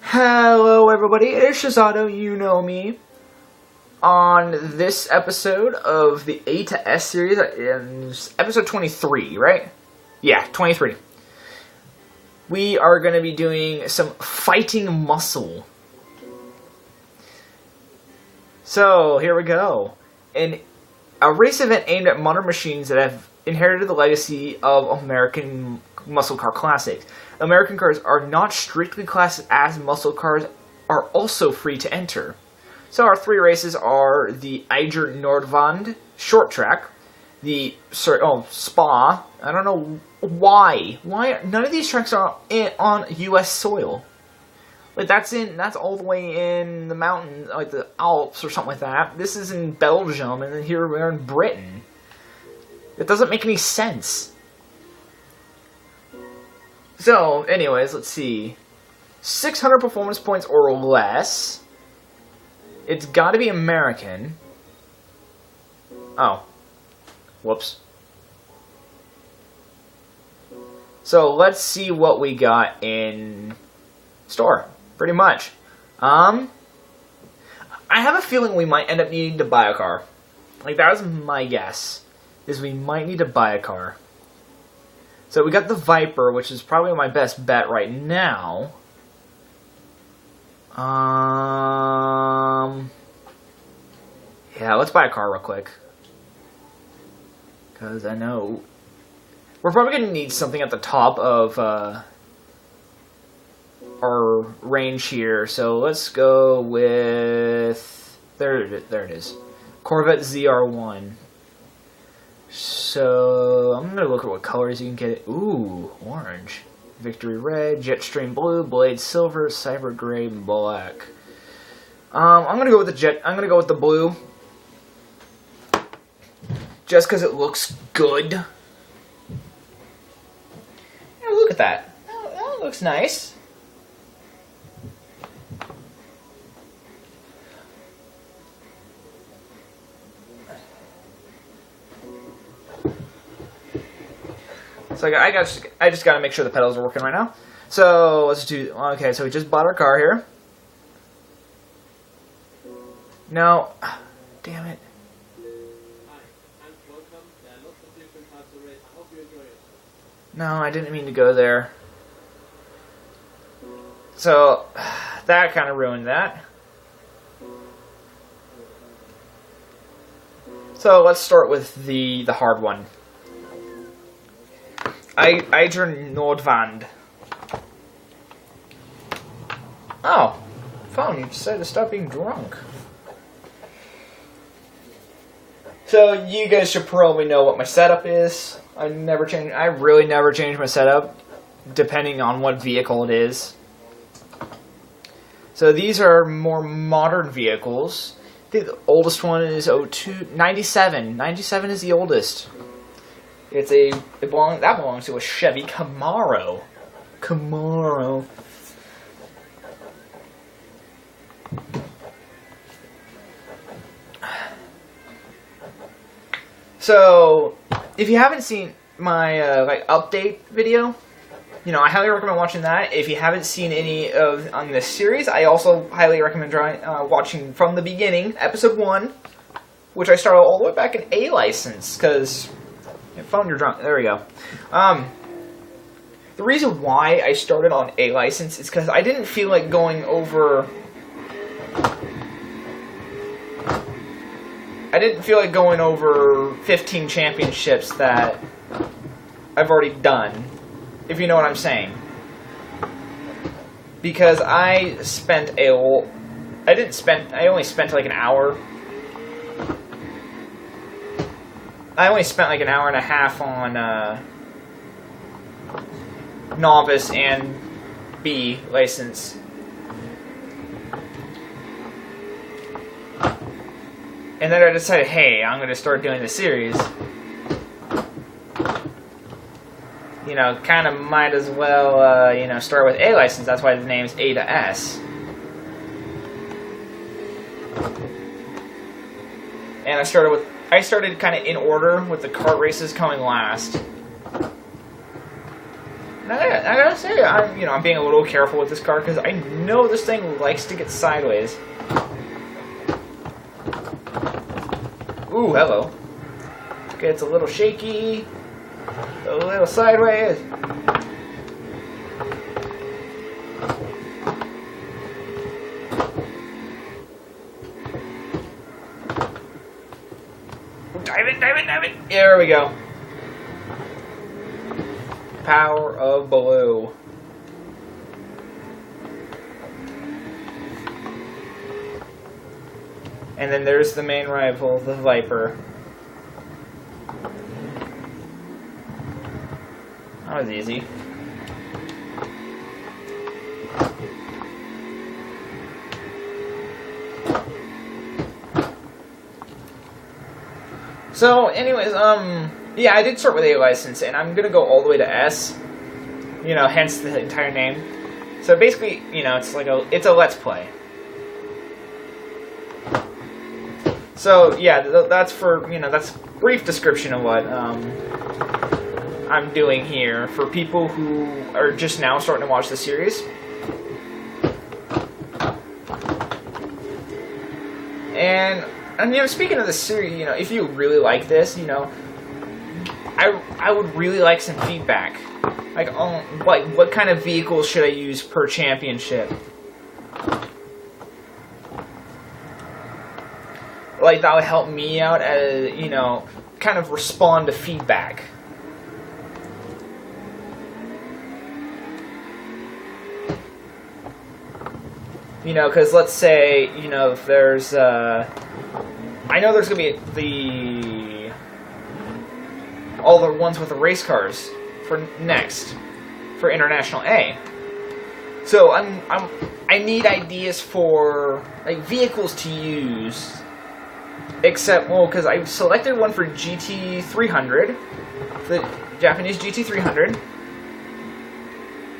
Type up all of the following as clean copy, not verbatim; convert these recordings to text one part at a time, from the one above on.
Hello everybody, it's Shazado, you know me. On this episode of the A to S series, episode 23, right? Yeah, 23. We are going to be doing some fighting muscle. So, here we go. A race event aimed at modern machines that have inherited the legacy of American muscle car classics. American cars are not strictly classed as muscle cars, are also free to enter. So our three races are the isnt Nordwand short track, the Spa. I don't know why none of these tracks are on U.S. soil. Like that's all the way in the mountains, like the Alps or something like that. This is in Belgium, and then here we're in Britain. It doesn't make any sense. So, anyways, let's see. 600 performance points or less. It's got to be American. Oh. Whoops. So, let's see what we got in store. Pretty much. I have a feeling we might end up needing to buy a car. Like, that was my guess. Is we might need to buy a car. So we got the Viper, which is probably my best bet right now. Yeah, let's buy a car real quick. Because I know we're probably going to need something at the top of our range here. So let's go with... There it is. Corvette ZR1. So, I'm going to look at what colors you can get. Ooh, orange. Victory red, Jetstream blue, Blade silver, Cyber gray, black. I'm going to go with the blue. Just because it looks good. Yeah, look at that. That looks nice. So I just got to make sure the pedals are working right now. So let's do. Okay, so we just bought our car here. No, damn it. No, I didn't mean to go there. So that kind of ruined that. So let's start with the hard one. Isnt Nordwand. Oh, phone, you decided to stop being drunk. So you guys should probably know what my setup is. I really never change my setup, depending on what vehicle it is. So these are more modern vehicles. I think the oldest one is 97. 97 is the oldest. That belongs to a Chevy Camaro. So, if you haven't seen my update video, I highly recommend watching that. If you haven't seen any on this series, I also highly recommend watching from the beginning, episode 1, which I started all the way back in A license, because... Phone, you're drunk. There we go. The reason why I started on A license is because I didn't feel like going over... I didn't feel like going over 15 championships that I've already done, if you know what I'm saying. Because I only spent like an hour. I only spent like an hour and a half on novice and B license. And then I decided, hey, I'm going to start doing the series. Kind of might as well, start with A license. That's why the name is A to S. And I started kind of in order with the kart races coming last. And I gotta honestly, I'm being a little careful with this car because I know this thing likes to get sideways. Ooh, hello. Okay, it's a little shaky, a little sideways. Dive it, dive it, dive it. There we go. Power of blue. And then there's the main rival, the Viper. That was easy. So, anyways, yeah, I did start with A license, and I'm gonna go all the way to S. Hence the entire name. So basically, it's like it's a Let's Play. So yeah, that's that's a brief description of what I'm doing here for people who are just now starting to watch the series. And speaking of the series, if you really like this, I would really like some feedback. Like, what kind of vehicles should I use per championship? Like, that would help me out as, kind of respond to feedback. Because let's say, if there's, I know there's going to be all the ones with the race cars for next, for International A. So I need ideas for, like, vehicles to use, except, well, because I selected one for GT300, the Japanese GT300,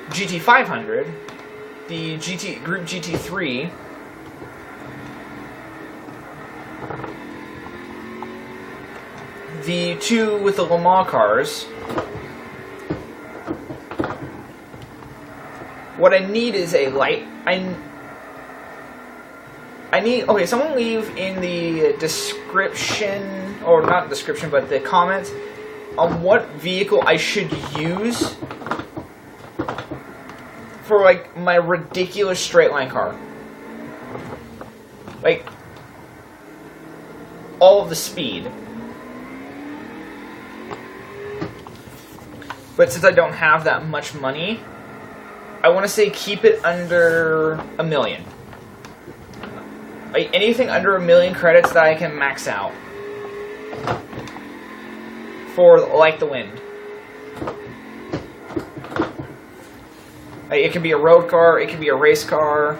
GT500, the Group GT3, the two with the Le Mans cars. What I need is a light. I need. Okay, someone leave in the description, or not description, but the comments on what vehicle I should use for, like, my ridiculous straight line car. Like, all of the speed. But since I don't have that much money, I want to say keep it under $1 million. Like, anything under 1 million credits that I can max out. For Like the Wind. Like, it can be a road car, it can be a race car.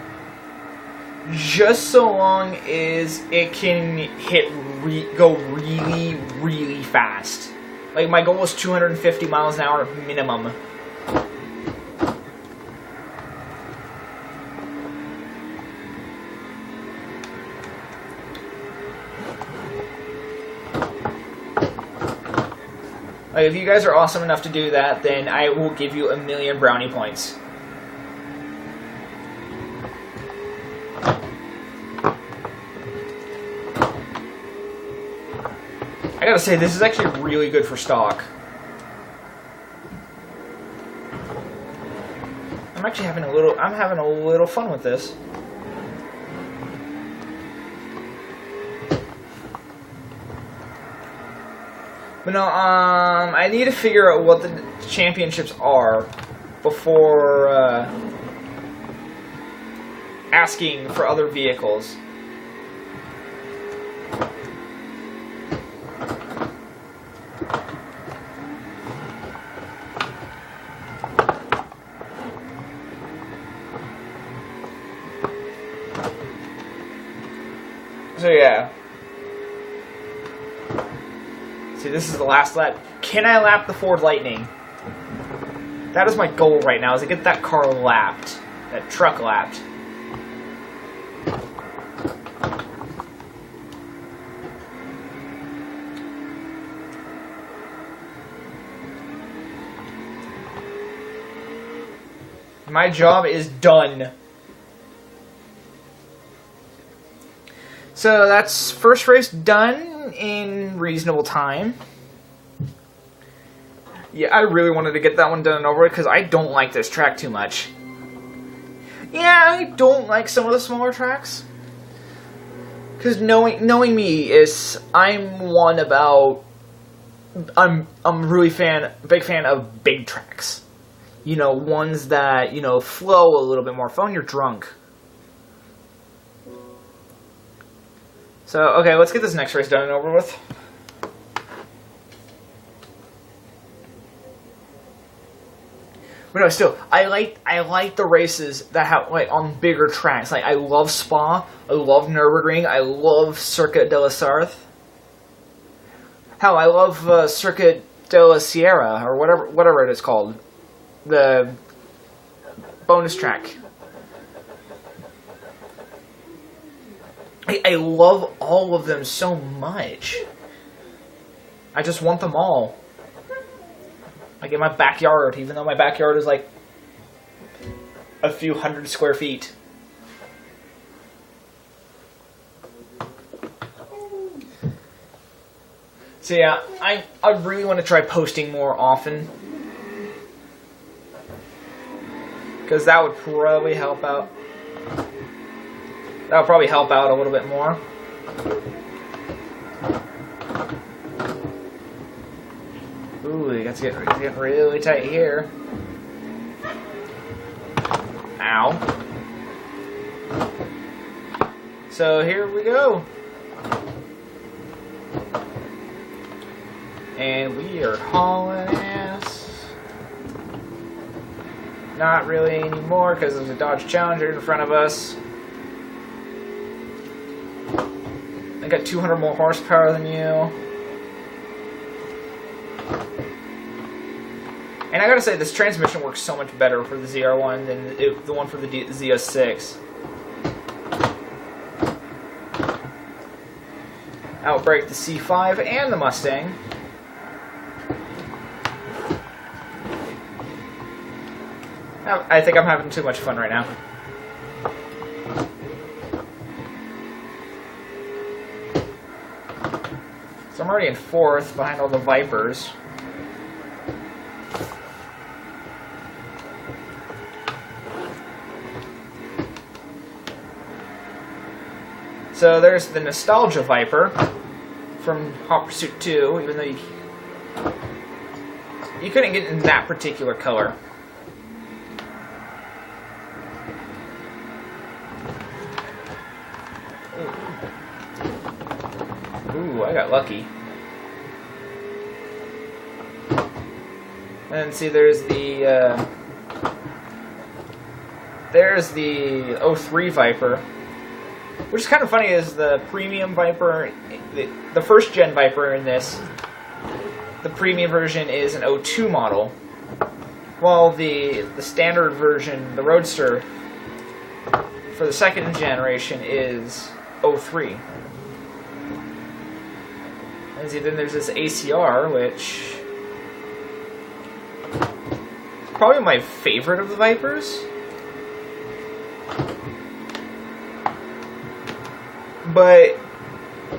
Just so long as it can go really, really fast. Like, my goal is 250 miles an hour minimum. Like, if you guys are awesome enough to do that, then I will give you 1 million brownie points. I gotta say, this is actually really good for stock. I'm actually having a little fun with this. But no, I need to figure out what the championships are before asking for other vehicles. So yeah. See, this is the last lap. Can I lap the Ford Lightning? That is my goal right now, is to get that car lapped. That truck lapped. My job is done. So that's first race done in reasonable time. Yeah, I really wanted to get that one done and over with because I don't like this track too much. Yeah, I don't like some of the smaller tracks. Because knowing me is I'm really big fan of big tracks. You know, ones that, you know, flow a little bit more fun. You're drunk. So, okay, let's get this next race done and over with. But no, still, I like the races that have, like, on bigger tracks. Like, I love Spa, I love Nürburgring, I love Circuit de la Sarthe. Hell, I love Circuit de la Sierra, or whatever it is called. The bonus track. I love all of them so much. I just want them all. Like in my backyard, even though my backyard is like a few hundred square feet. So yeah, I really want to try posting more often. Because that would probably help out. That would probably help out a little bit more. Ooh, it's getting really tight here. Ow. So here we go. And we are hauling ass. Not really anymore because there's a Dodge Challenger in front of us. I got 200 more horsepower than you. And I gotta say, this transmission works so much better for the ZR1 than the one for the ZS6. Outbrake the C5 and the Mustang. I think I'm having too much fun right now. So I'm already in 4th behind all the Vipers. So there's the Nostalgia Viper from Hot Pursuit 2, even though you couldn't get in that particular color. Ooh, I got lucky. And see, there's the 03 Viper. Which is kind of funny, is the premium Viper, the first gen Viper in this, the premium version is an 02 model, while the standard version, the Roadster, for the second generation is 03. And see, then there's this ACR, which is probably my favorite of the Vipers. But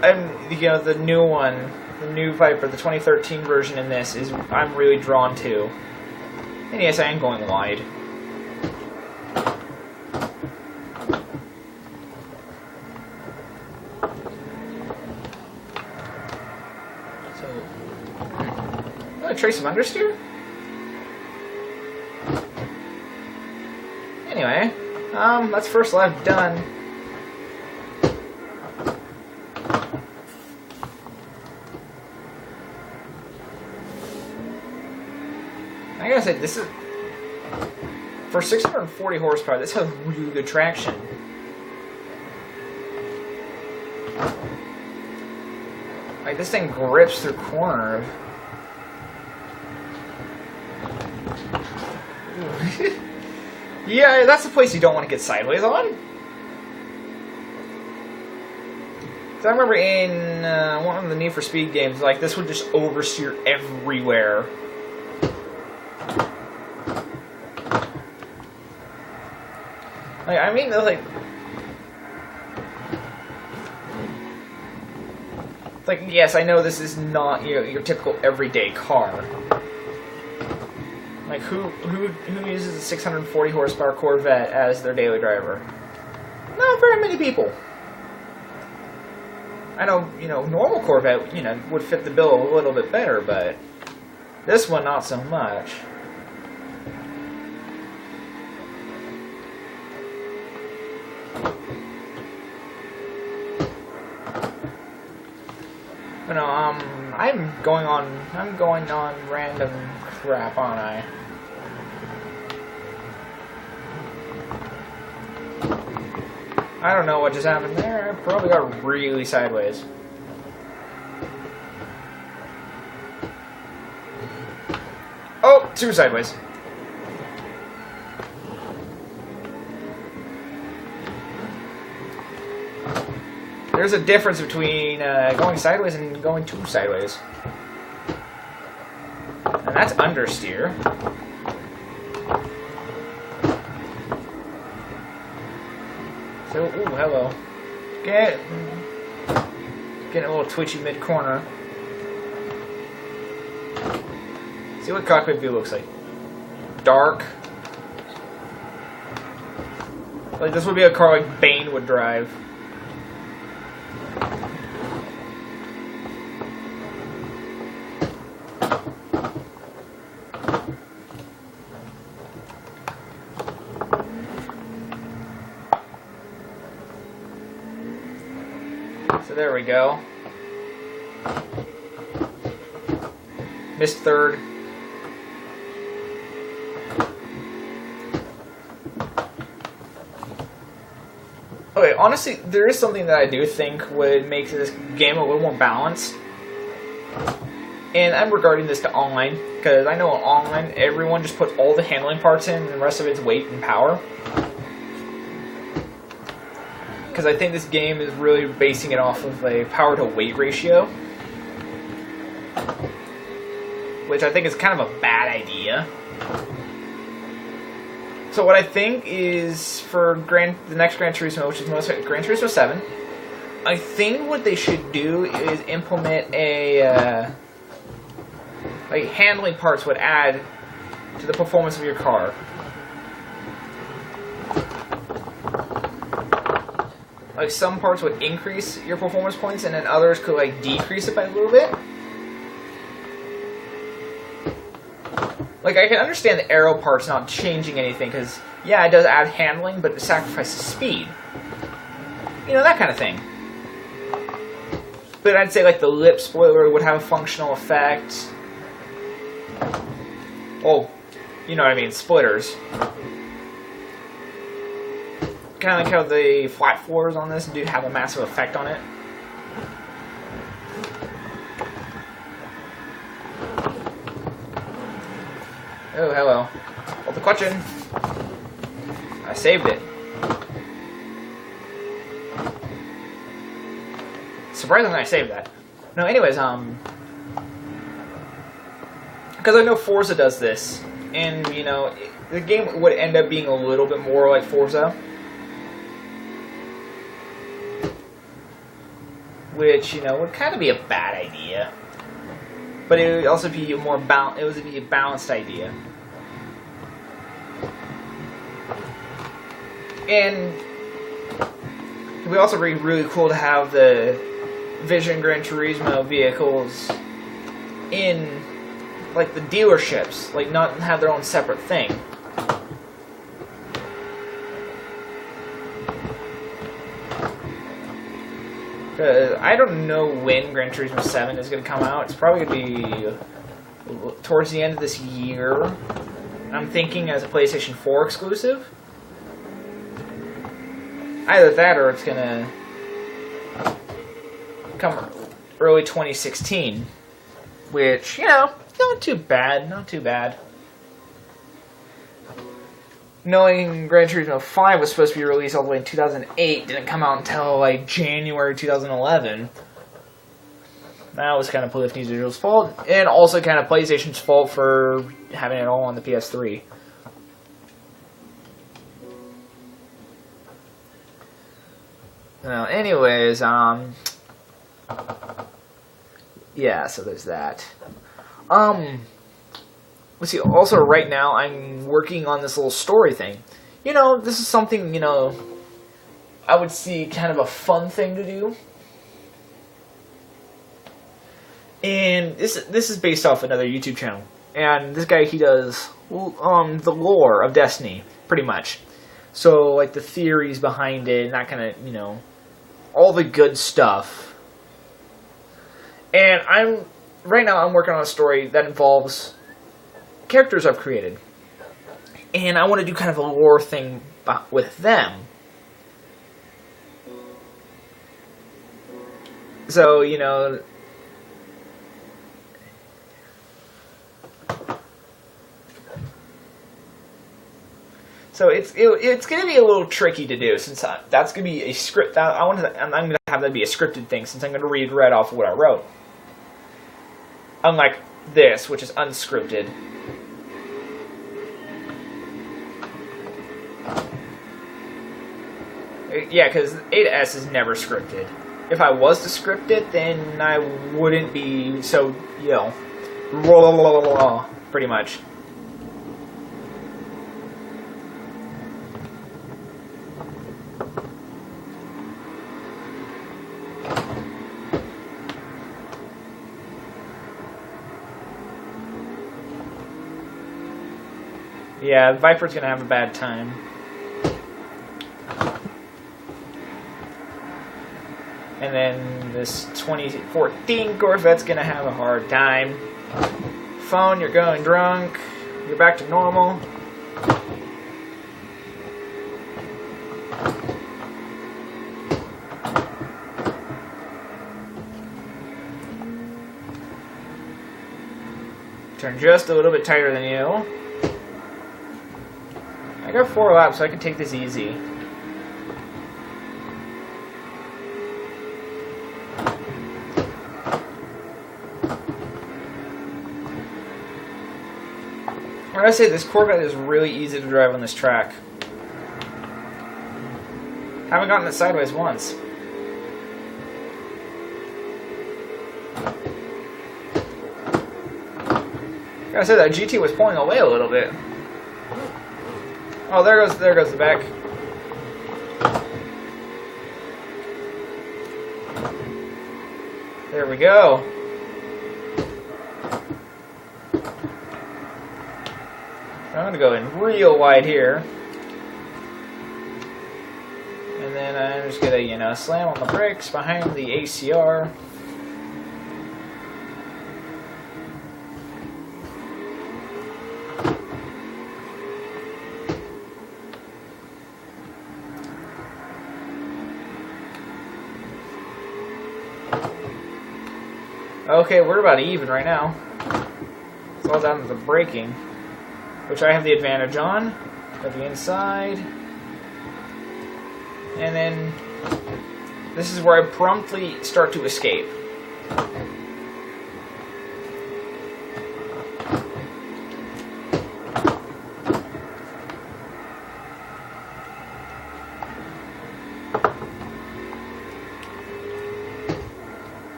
the new one, the new Viper, the 2013 version in this is I'm really drawn to. And yes, I am going wide. So, a trace of understeer. Anyway, that's first lap done. I gotta say, this is, for 640 horsepower, this has really good traction. Like, this thing grips through corner. Yeah, that's the place you don't want to get sideways on. So I remember in one of the Need for Speed games, like, this would just oversteer everywhere. Like, I mean, like, yes, I know this is not your typical everyday car. Like, who uses a 640 horsepower Corvette as their daily driver? Not very many people. I know, normal Corvette, would fit the bill a little bit better, but this one not so much. But no, I'm going on random crap, aren't I? I don't know what just happened there. I probably got really sideways. Oh, too sideways. There's a difference between going sideways and going too sideways. And that's understeer. So, ooh, hello. Getting a little twitchy mid-corner. See what cockpit view looks like. Dark. Like, this would be a car like Bane would drive. So there we go. Missed third. Okay, honestly, there is something that I do think would make this game a little more balanced. And I'm regarding this to online, because I know online everyone just puts all the handling parts in and the rest of it's weight and power. Because I think this game is really basing it off of a power to weight ratio, which I think is kind of a bad idea. So what I think is for the next Gran Turismo, which is Gran Turismo 7, I think what they should do is implement a like handling parts would add to the performance of your car. Like, some parts would increase your performance points, and then others could, like, decrease it by a little bit. Like, I can understand the aero parts not changing anything, because, yeah, it does add handling, but it sacrifices speed. That kind of thing. But I'd say, like, the lip spoiler would have a functional effect. Oh, you know what I mean, splitters. Kind of like how the flat floors on this do have a massive effect on it. Oh, hello. Hold the clutch in. I saved it. Surprisingly, I saved that. No, anyways, because I know Forza does this, and, the game would end up being a little bit more like Forza. Which, would kind of be a bad idea. But it would also be a more balanced idea. And it would also be really cool to have the Vision Gran Turismo vehicles in, like, the dealerships. Like, not have their own separate thing. I don't know when Gran Turismo 7 is going to come out. It's probably going to be towards the end of this year. I'm thinking as a PlayStation 4 exclusive. Either that or it's going to come early 2016. Which, not too bad. Not too bad. Knowing Gran Turismo 5 was supposed to be released all the way in 2008, didn't come out until, like, January 2011. That was kind of Polyphony Digital's fault, and also kind of PlayStation's fault for having it all on the PS3. Anyways, yeah, so there's that. Let's see, also right now I'm working on this little story thing. This is something, I would see kind of a fun thing to do. And this is based off another YouTube channel. And this guy, he does the lore of Destiny, pretty much. So, like, the theories behind it, and that kind of, all the good stuff. And right now I'm working on a story that involves characters I've created. And I want to do kind of a lore thing with them. So, So it's going to be a little tricky to do, since that's going to be a script. I'm going to have that be a scripted thing, since I'm going to read right off of what I wrote. Unlike this, which is unscripted. Yeah, because 8S is never scripted. If I was to script it, then I wouldn't be so, pretty much. Yeah, Viper's gonna have a bad time. And then this 2014 Corvette's gonna have a hard time. Phone, you're going drunk. You're back to normal. Turn just a little bit tighter than you. I got 4 laps, so I can take this easy. I gotta say, this Corvette is really easy to drive on this track. Haven't gotten it sideways once. I gotta say, that GT was pulling away a little bit. Oh, there goes the back. There we go. I'm gonna go in real wide here. And then I'm just gonna, slam on the brakes behind the ACR. Okay, we're about even right now. It's all down to the braking, which I have the advantage on. Got the inside. And then this is where I promptly start to escape.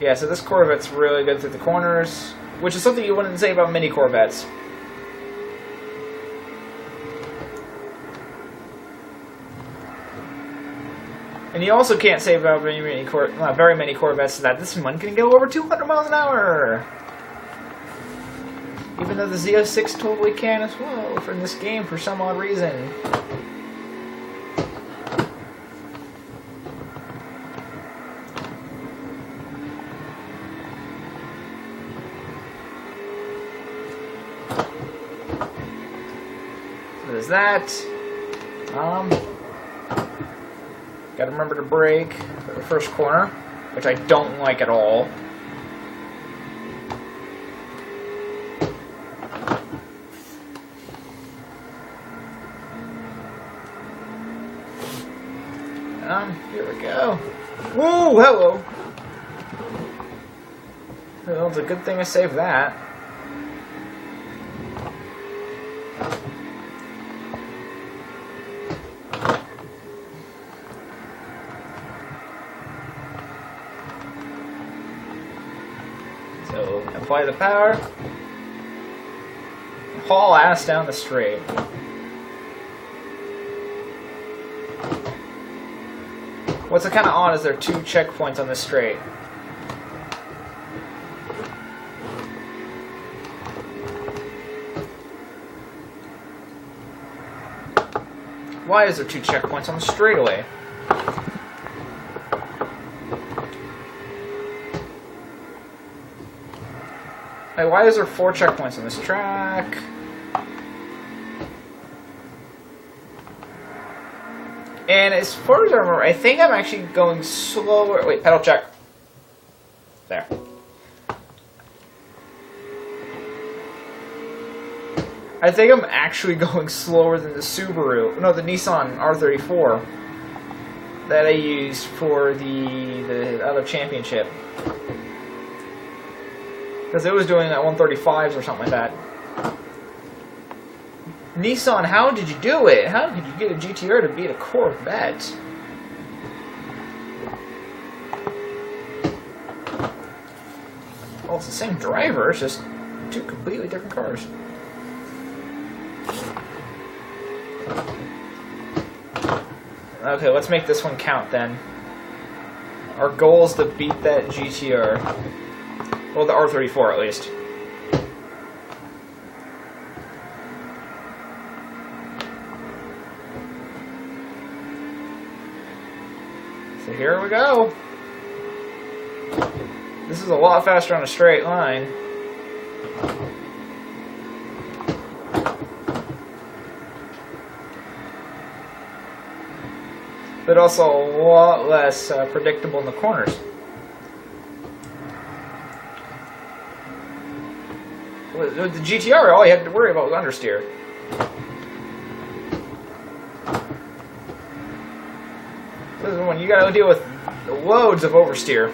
Yeah, so this Corvette's really good through the corners, which is something you wouldn't say about many Corvettes. And you also can't say about very many Corvettes that this one can go over 200 miles an hour. Even though the Z06 totally can as well for this game for some odd reason. There's that. Gotta remember to brake for the first corner, which I don't like at all. Here we go. Whoa, hello. Well, it's a good thing I saved that. Apply the power. Haul ass down the straight. What's kind of odd is there are 2 checkpoints on this straight. Why is there 2 checkpoints on the straightaway? Like, why is there 4 checkpoints on this track? And as far as I remember, I think I'm actually going slower. Wait, pedal check. There. I think I'm actually going slower than the Subaru. No, the Nissan R34 that I used for the other championship. Because it was doing that 135s or something like that. Nissan, how did you do it? How did you get a GTR to beat a Corvette? Well, it's the same driver, it's just 2 completely different cars. Okay, let's make this one count then. Our goal is to beat that GTR. Well, the R34 at least. So here we go. This is a lot faster on a straight line. But also a lot less predictable in the corners. With the GTR, all you had to worry about was understeer. This is when you gotta deal with loads of oversteer.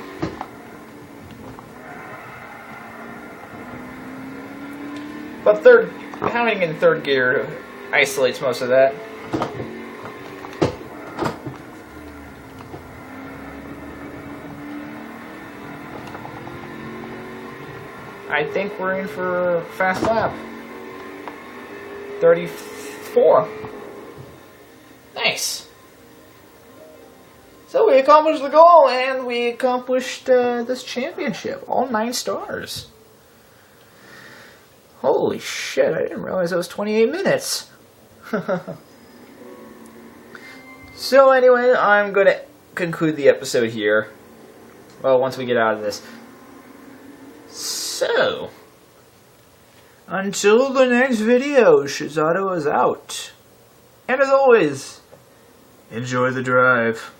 But having in 3rd gear isolates most of that. I think we're in for a fast lap. 34. Nice. So we accomplished the goal, and we accomplished this championship. All 9 stars. Holy shit, I didn't realize it was 28 minutes. So anyway, I'm going to conclude the episode here. Well, once we get out of this. So, until the next video, Shizato is out. And as always, enjoy the drive.